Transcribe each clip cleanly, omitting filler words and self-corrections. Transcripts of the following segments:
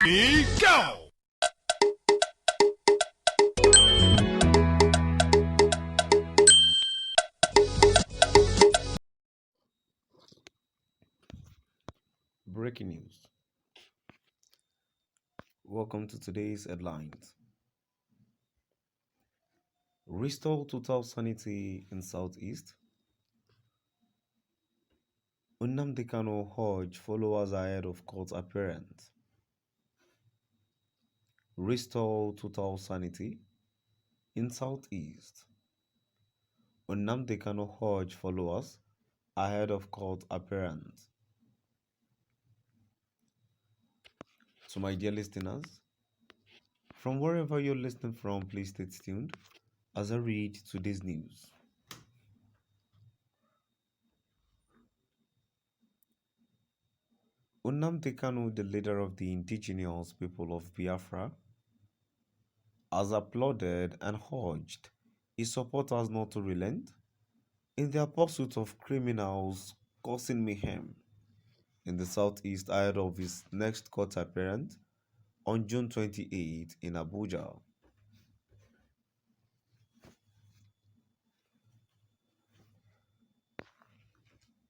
Ready, go! Breaking news. Welcome to today's headlines. Restore total sanity in Southeast. Nnamdi Kanu urge followers ahead of court appearance. Restore total sanity in Southeast. Nnamdi Kanu urge followers ahead of court appearance. To my dear listeners, from wherever you're listening from, please stay tuned as I read today's news. Nnamdi Kanu, the leader of the indigenous people of Biafra, has applauded and urged his supporters not to relent in their pursuit of criminals causing mayhem in the southeast ahead of his next court appearance on June 28 in Abuja.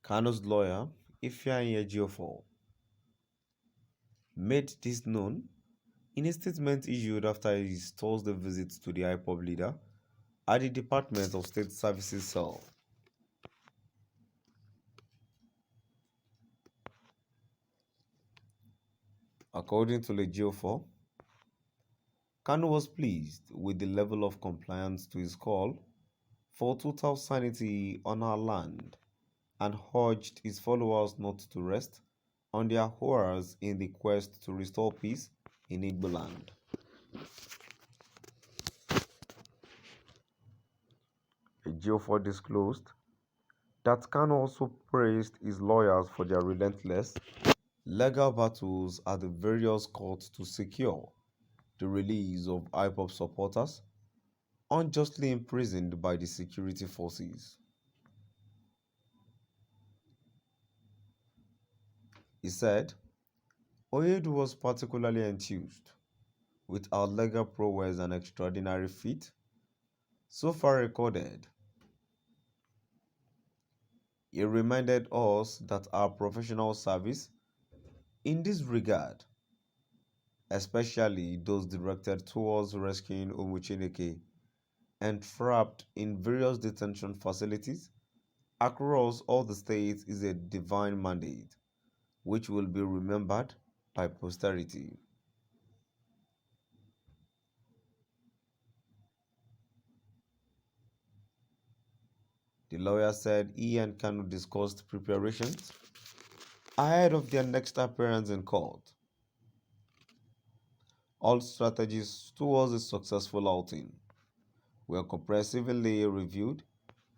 Kanu's lawyer, Ifeanyi Ejiofor, made this known in a statement issued after his Thursday visit to the IPOB leader at the Department of State Services cell. According to Ejiofor, Kanu was pleased with the level of compliance to his call for total sanity on our land and urged his followers not to rest on their horrors in the quest to restore peace in Igbo land. Ejiofor disclosed that Kanu also praised his lawyers for their relentless legal battles at the various courts to secure the release of IPOB supporters unjustly imprisoned by the security forces. He said, Oyedu was particularly enthused with our legal prowess and extraordinary feat so far recorded. He reminded us that our professional service in this regard, especially those directed towards rescuing Umuchineke entrapped in various detention facilities across all the states, is a divine mandate which will be remembered by posterity. The lawyer said he and Kanu discussed preparations ahead of their next appearance in court. All strategies towards a successful outing were comprehensively reviewed,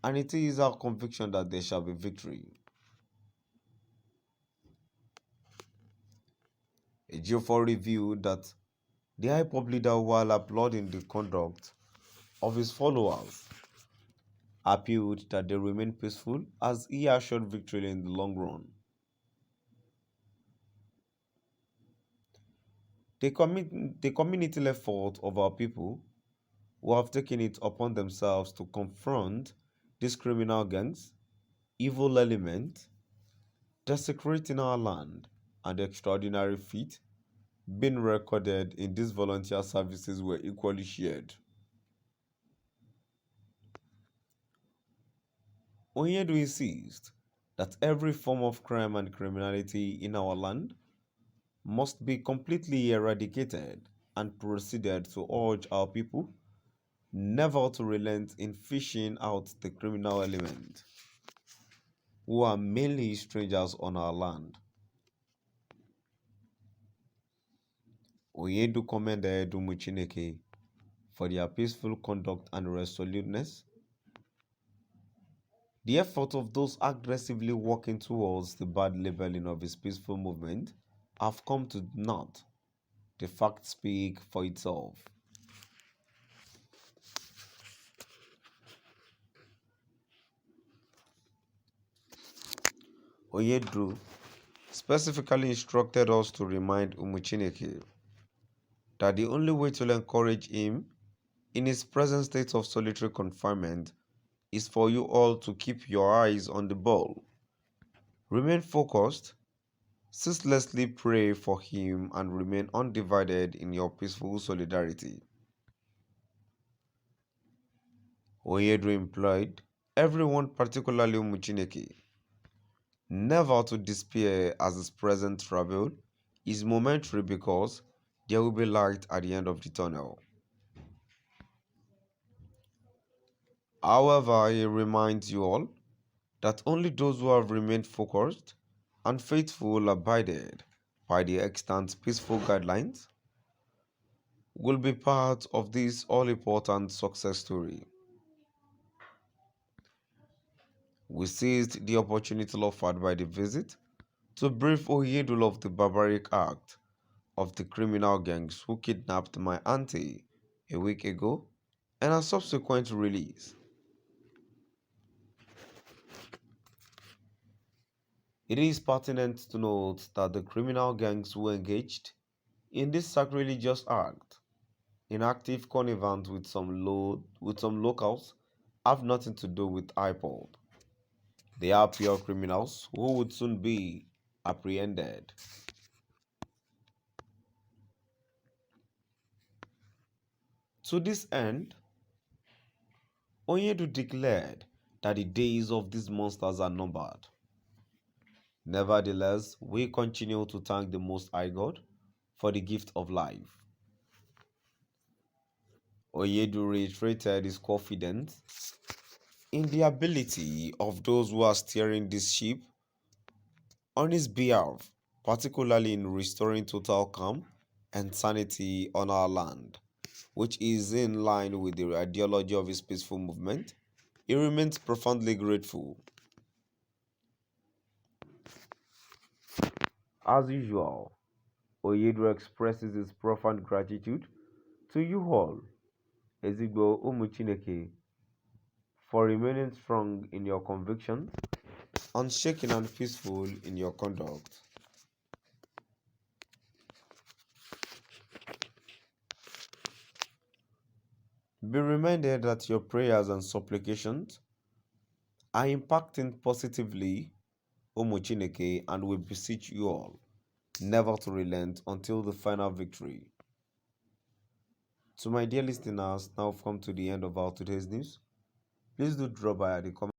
and it is our conviction that there shall be victory. Ejiofor revealed that the IPOB leader, while applauding the conduct of his followers, appealed that they remain peaceful as he assured victory in the long run. The community effort of our people who have taken it upon themselves to confront these criminal gangs, evil elements, desecrating our land, and the extraordinary feat being recorded in these volunteer services were equally shared. Onyedu insists that every form of crime and criminality in our land must be completely eradicated and proceeded to urge our people never to relent in fishing out the criminal element, who are mainly strangers on our land. Onyedu commended Umuchineke for their peaceful conduct and resoluteness. The effort of those aggressively working towards the bad labeling of his peaceful movement have come to naught. The facts speak for itself. Onyedu specifically instructed us to remind Umuchineke that the only way to encourage him in his present state of solitary confinement is for you all to keep your eyes on the ball. Remain focused, ceaselessly pray for him, and remain undivided in your peaceful solidarity. Oyedo employed everyone, particularly Umuchineke, never to despair as his present travel is momentary because there will be light at the end of the tunnel. However, he reminds you all that only those who have remained focused and faithful abided by the extant peaceful guidelines will be part of this all-important success story. We seized the opportunity offered by the visit to brief Oyedul of the barbaric act of the criminal gangs who kidnapped my auntie a week ago and her subsequent release. It is pertinent to note that the criminal gangs who engaged in this sacrilegious act, in active connivance with some locals, have nothing to do with IPOD. They are pure criminals who would soon be apprehended. To this end, Onyedu declared that the days of these monsters are numbered. Nevertheless, we continue to thank the Most High God for the gift of life. Oyedu reiterated his confidence in the ability of those who are steering this ship on his behalf, particularly in restoring total calm and sanity on our land, which is in line with the ideology of his peaceful movement. He remains profoundly grateful. As usual, Oyedu expresses his profound gratitude to you all, Ezigbo Umuchineke, for remaining strong in your convictions, unshaken and peaceful in your conduct. Be reminded that your prayers and supplications are impacting positively Umuchineke, and we beseech you all never to relent until the final victory. To my dear listeners, now we've come to the end of our today's news. Please do drop by at the comment